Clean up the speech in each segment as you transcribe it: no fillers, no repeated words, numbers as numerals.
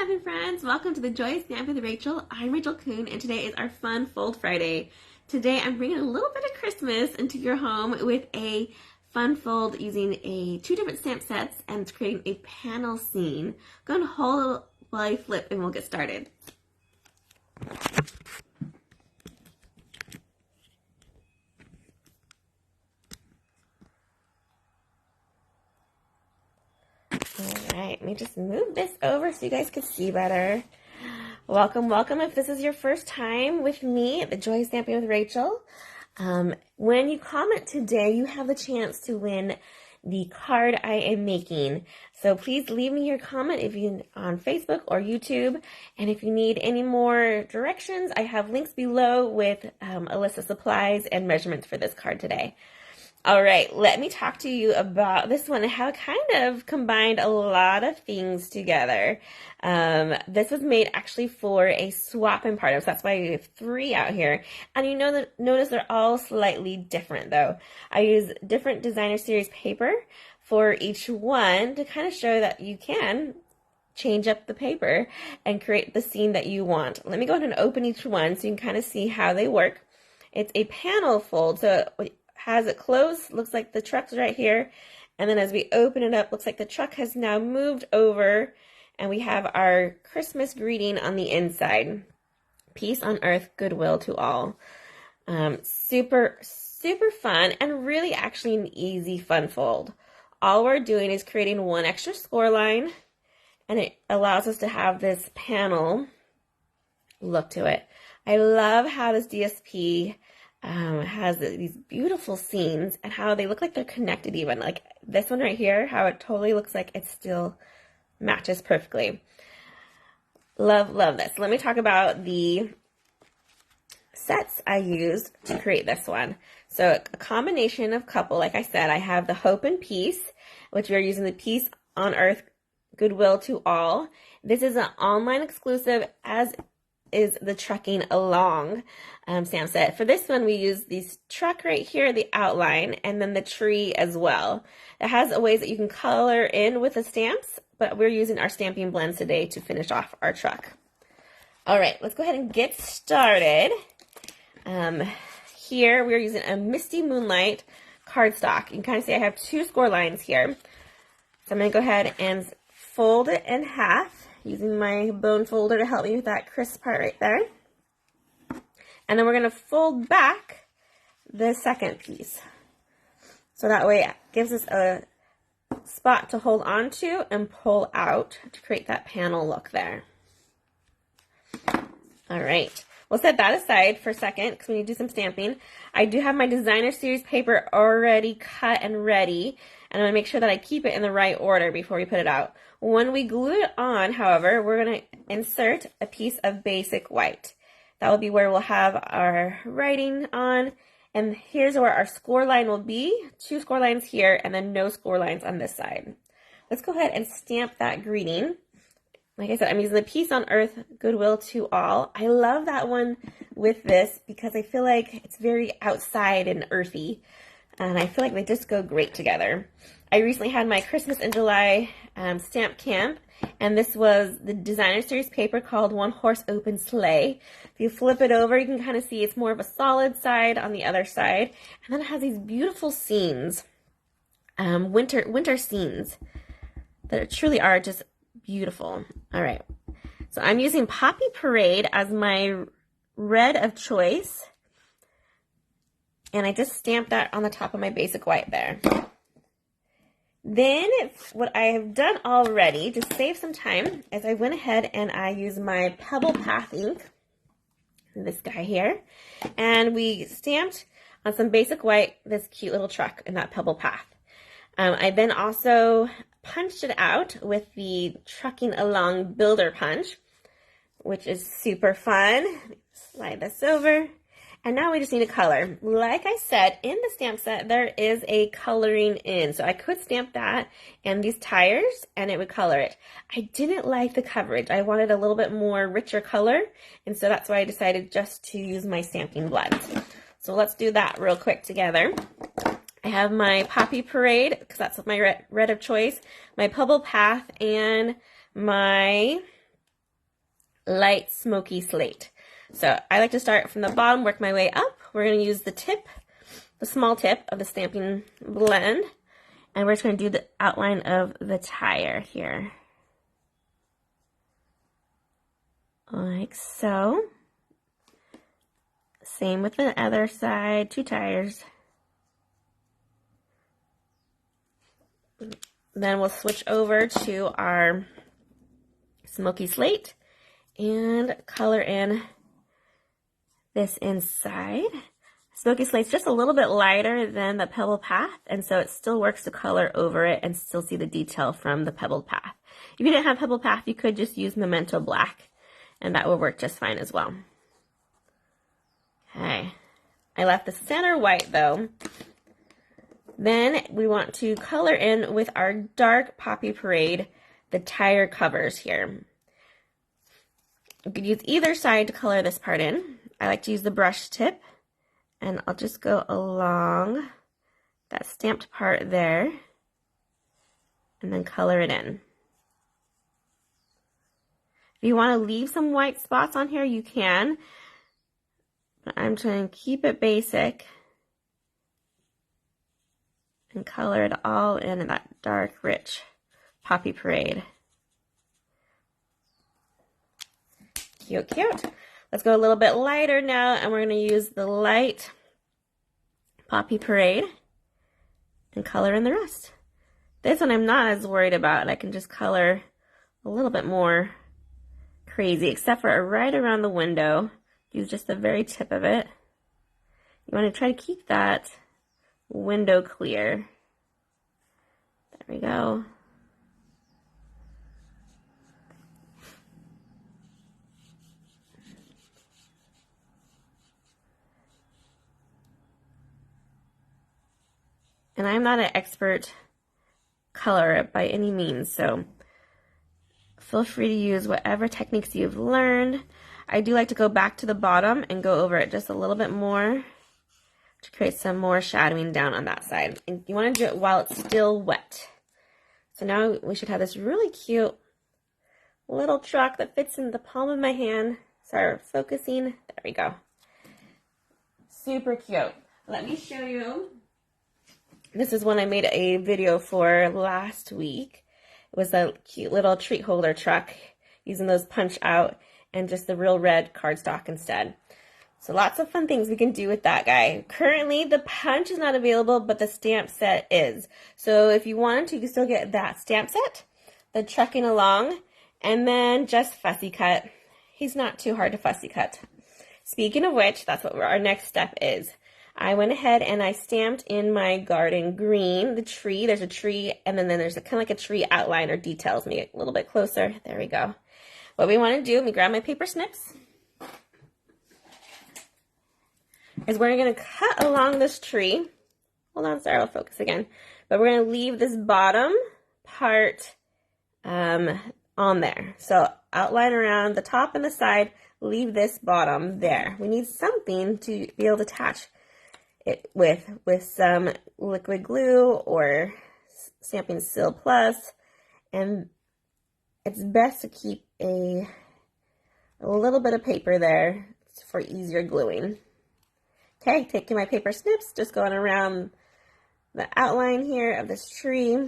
Stampin' friends, welcome to the Joy Stamp with Rachel. I'm Rachel Coon and today is our fun Fold Friday. Today I'm bringing a little bit of Christmas into your home with a fun fold using two different stamp sets and it's creating a panel scene. Go and hold while I flip and we'll get started. Alright, let me just move this over so you guys can see better. Welcome, welcome if this is your first time with me at the Joy Stamping with Rachel. When you comment today, you have the chance to win the card I am making. So please leave me your comment if you're on Facebook or YouTube. And if you need any more directions, I have links below with a list of supplies and measurements for this card today. All right, let me talk to you about this one and how it kind of combined a lot of things together. This was made actually for a swap and part of, so that's why we have 3 out here. And you know that, notice they're all slightly different though. I use different designer series paper for each one to kind of show that you can change up the paper and create the scene that you want. Let me go ahead and open each one so you can kind of see how they work. It's a panel fold, so has it closed, looks like the truck's right here, and then as we open it up, looks like the truck has now moved over, and we have our Christmas greeting on the inside. Peace on earth, goodwill to all. Super fun, and really actually an easy fun fold. All we're doing is creating one extra score line, and it allows us to have this panel look to it. I love how this DSP has these beautiful scenes and how they look like they're connected even. Like this one right here, how it totally looks like it still matches perfectly. Love this. Let me talk about the sets I used to create this one. So a combination of couple, like I said, I have the Hope and Peace, which we are using the Peace on Earth, Goodwill to All. This is an online exclusive, as is the Trucking Along stamp set. For this one, we use this truck right here, the outline, and then the tree as well. It has a ways that you can color in with the stamps, but we're using our stamping blends today to finish off our truck. All right, let's go ahead and get started. Here, we're using a Misty Moonlight cardstock. You can kind of see I have 2 score lines here. So I'm going to go ahead and fold it in half, using my bone folder to help me with that crisp part right there. And then we're going to fold back the second piece. So that way it gives us a spot to hold on to and pull out to create that panel look there. All right. We'll set that aside for a second because we need to do some stamping. I do have my designer series paper already cut and ready, and I'm going to make sure that I keep it in the right order before we put it out. When we glue it on, however, we're going to insert a piece of basic white. That will be where we'll have our writing on, and here's where our score line will be. 2 score lines here, and then no score lines on this side. Let's go ahead and stamp that greeting. Like I said, I'm using the Peace on Earth, Goodwill to All. I love that one with this because I feel like it's very outside and earthy. And I feel like they just go great together. I recently had my Christmas in July stamp camp. And this was the designer series paper called One Horse Open Sleigh. If you flip it over, you can kind of see it's more of a solid side on the other side. And then it has these beautiful scenes, winter scenes that truly are just beautiful. All right, so I'm using Poppy Parade as my red of choice, and I just stamped that on the top of my basic white there. Then what I have done already to save some time is I went ahead and I used my Pebble Path ink, this guy here, and we stamped on some basic white this cute little truck in that Pebble Path. I then also punched it out with the Trucking Along Builder Punch, which is super fun. Slide this over. And now we just need a color. Like I said, in the stamp set, there is a coloring in. So I could stamp that and these tires, and it would color it. I didn't like the coverage. I wanted a little bit more richer color, and so that's why I decided just to use my stamping blends. So let's do that real quick together. I have my Poppy Parade, because that's my red of choice, my Pebble Path, and my light smoky slate. So I like to start from the bottom, work my way up. We're going to use the tip, the small tip of the Stampin' blend, and we're just going to do the outline of the tire here. Like so. Same with the other side, 2 tires. Then we'll switch over to our smoky slate and color in this inside. Smoky slate's just a little bit lighter than the pebble path, and so it still works to color over it and still see the detail from the pebbled path. If you didn't have pebble path, you could just use Memento Black, and that would work just fine as well. Okay, I left the center white though. Then we want to color in with our dark Poppy Parade the tire covers here. You could use either side to color this part in. I like to use the brush tip, and I'll just go along that stamped part there and then color it in. If you want to leave some white spots on here, you can, but I'm trying to keep it basic and color it all in that dark, rich Poppy Parade. Cute, cute. Let's go a little bit lighter now, and we're going to use the light Poppy Parade and color in the rest. This one I'm not as worried about. I can just color a little bit more crazy, except for right around the window. Use just the very tip of it. You want to try to keep that window clear. There we go. And I'm not an expert colorer by any means, so feel free to use whatever techniques you've learned. I do like to go back to the bottom and go over it just a little bit more to create some more shadowing down on that side. And you want to do it while it's still wet. So now we should have this really cute little truck that fits in the palm of my hand. Sorry, focusing. There we go. Super cute. Let me show you. This is one I made a video for last week. It was a cute little treat holder truck using those punch out and just the real red cardstock instead. So lots of fun things we can do with that guy. Currently, the punch is not available, but the stamp set is. So if you wanted to, you can still get that stamp set, the trucking along, and then just fussy cut. He's not too hard to fussy cut. Speaking of which, that's what our next step is. I went ahead and I stamped in my garden green, the tree. There's a tree, and then there's kind of like a tree outline or details. Make it a little bit closer. There we go. What we want to do, let me grab my paper snips, is we're going to cut along this tree. Hold on, sorry, I'll focus again. But we're going to leave this bottom part on there. So outline around the top and the side, leave this bottom there. We need something to be able to attach it with some liquid glue or Stampin' Seal Plus, and it's best to keep a little bit of paper there for easier gluing. Okay, taking my paper snips, just going around the outline here of this tree.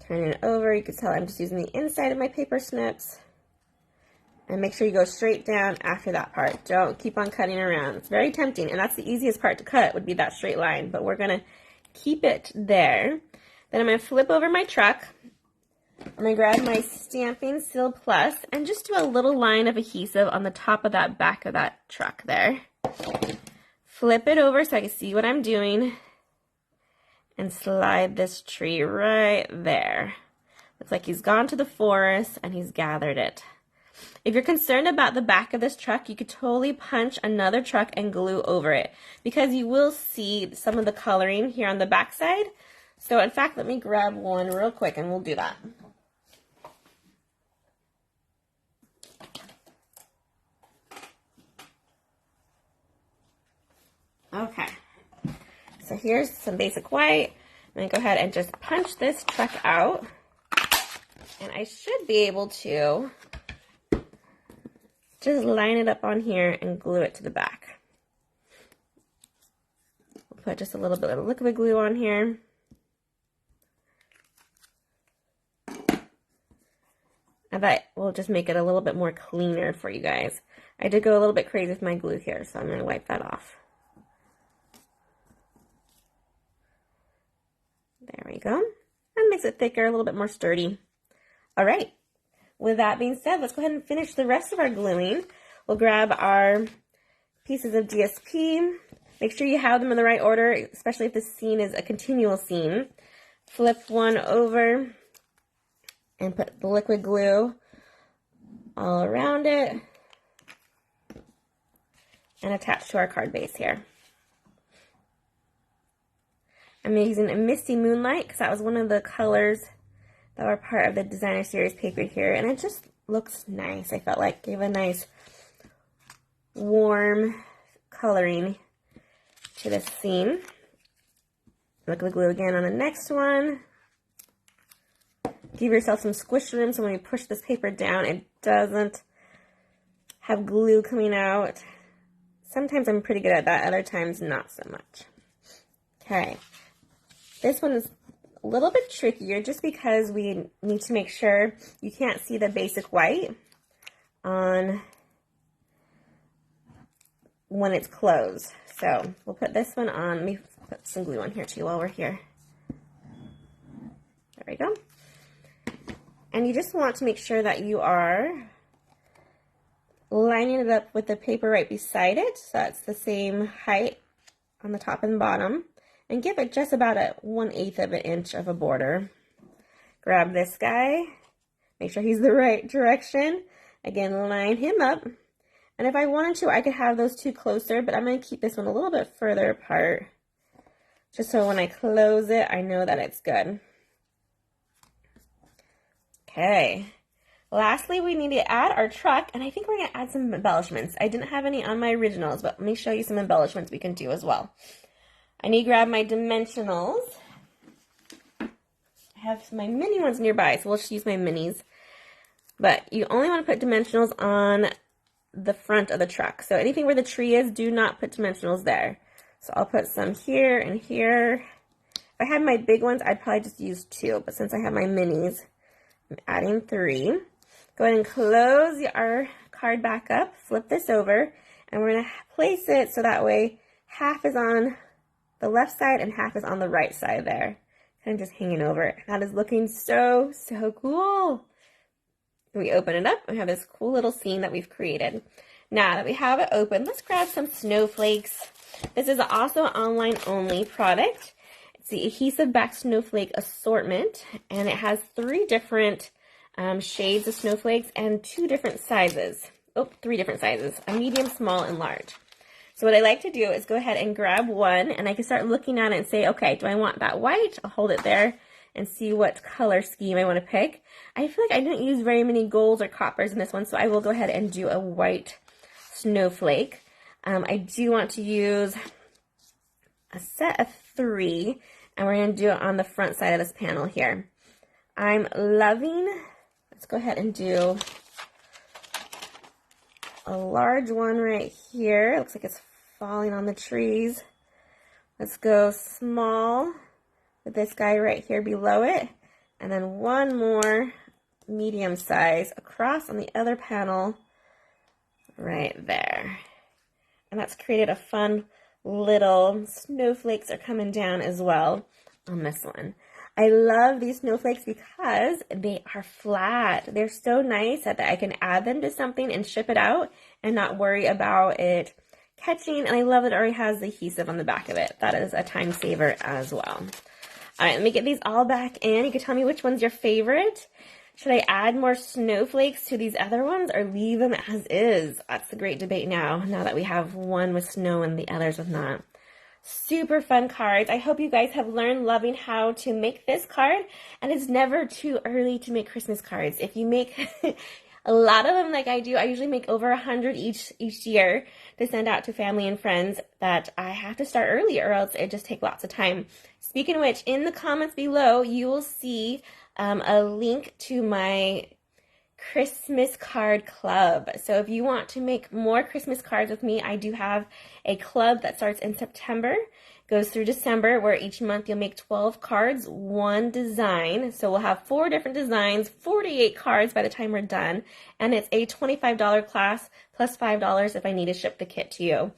Turn it over. You can tell I'm just using the inside of my paper snips. And make sure you go straight down after that part. Don't keep on cutting around. It's very tempting, and that's the easiest part to cut, would be that straight line. But we're going to keep it there. Then I'm going to flip over my truck. I'm going to grab my Stampin' Seal Plus and just do a little line of adhesive on the top of that back of that truck there. Flip it over so I can see what I'm doing. And slide this tree right there. Looks like he's gone to the forest and he's gathered it. If you're concerned about the back of this truck, you could totally punch another truck and glue over it, because you will see some of the coloring here on the back side. So in fact, let me grab one real quick and we'll do that. Okay, so here's some basic white. I'm going to go ahead and just punch this truck out. And I should be able to just line it up on here and glue it to the back. We'll put just a little bit of liquid glue on here. And that will just make it a little bit more cleaner for you guys. I did go a little bit crazy with my glue here, so I'm going to wipe that off. There we go. That makes it thicker, a little bit more sturdy. All right. With that being said, let's go ahead and finish the rest of our gluing. We'll grab our pieces of DSP. Make sure you have them in the right order, especially if the scene is a continual scene. Flip one over and put the liquid glue all around it and attach to our card base here. I'm using a Misty Moonlight because that was one of the colors that were part of the designer series paper here, and it just looks nice. I felt like gave a nice warm coloring to this scene. Liquid glue again on the next one. Give yourself some squish room so when you push this paper down, it doesn't have glue coming out. Sometimes I'm pretty good at that, other times not so much. Okay. This one is a little bit trickier just because we need to make sure you can't see the basic white on when it's closed. So we'll put this one on. Let me put some glue on here too while we're here. There we go. And you just want to make sure that you are lining it up with the paper right beside it, so that's the same height on the top and bottom. And give it just about a 1/8 of an inch of a border. Grab this guy, make sure he's the right direction. Again, line him up. And if I wanted to, I could have those two closer, but I'm going to keep this one a little bit further apart. Just so when I close it, I know that it's good. Okay. Lastly, we need to add our truck, and I think we're going to add some embellishments. I didn't have any on my originals, but let me show you some embellishments we can do as well. I need to grab my dimensionals. I have my mini ones nearby, so we'll just use my minis. But you only want to put dimensionals on the front of the truck. So anything where the tree is, do not put dimensionals there. So I'll put some here and here. If I had my big ones, I'd probably just use 2. But since I have my minis, I'm adding 3. Go ahead and close our card back up. Flip this over. And we're going to place it so that way half is on the left side and half is on the right side there. Kind of just hanging over it. That is looking so, so cool. We open it up and we have this cool little scene that we've created. Now that we have it open, let's grab some snowflakes. This is also an online only product. It's the adhesive back snowflake assortment, and it has 3 different shades of snowflakes and 2 different sizes. Oh, 3 different sizes, a medium, small, and large. So what I like to do is go ahead and grab one, and I can start looking at it and say, okay, do I want that white? I'll hold it there and see what color scheme I want to pick. I feel like I didn't use very many golds or coppers in this one, so I will go ahead and do a white snowflake. I do want to use a set of 3, and we're going to do it on the front side of this panel here. I'm loving, let's go ahead and do a large one right here. It looks like it's falling on the trees. Let's go small with this guy right here below it, and then one more medium size across on the other panel right there. And that's created a fun little snowflakes are coming down as well on this one. I love these snowflakes because they are flat. They're so nice that I can add them to something and ship it out and not worry about it catching. And I love that it already has the adhesive on the back of it. That is a time saver as well. All right, let me get these all back in. You can tell me which one's your favorite. Should I add more snowflakes to these other ones or leave them as is? That's the great debate now that we have one with snow and the others with not. Super fun cards. I hope you guys have learned loving how to make this card, and it's never too early to make Christmas cards. If you make a lot of them, like I do, I usually make over 100 each year to send out to family and friends that I have to start early or else it just takes lots of time. Speaking of which, in the comments below, you will see a link to my Christmas card club. So if you want to make more Christmas cards with me, I do have a club that starts in September, goes through December, where each month you'll make 12 cards, one design. So we'll have 4 different designs, 48 cards by the time we're done. And it's a $25 class plus $5 if I need to ship the kit to you.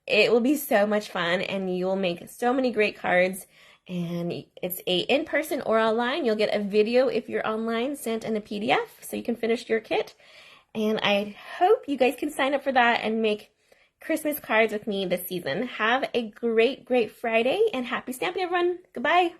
It will be so much fun and you will make so many great cards. And it's a in-person or online. You'll get a video if you're online sent in a PDF so you can finish your kit. And I hope you guys can sign up for that and make Christmas cards with me this season. Have a great, great Friday and happy stamping, everyone. Goodbye.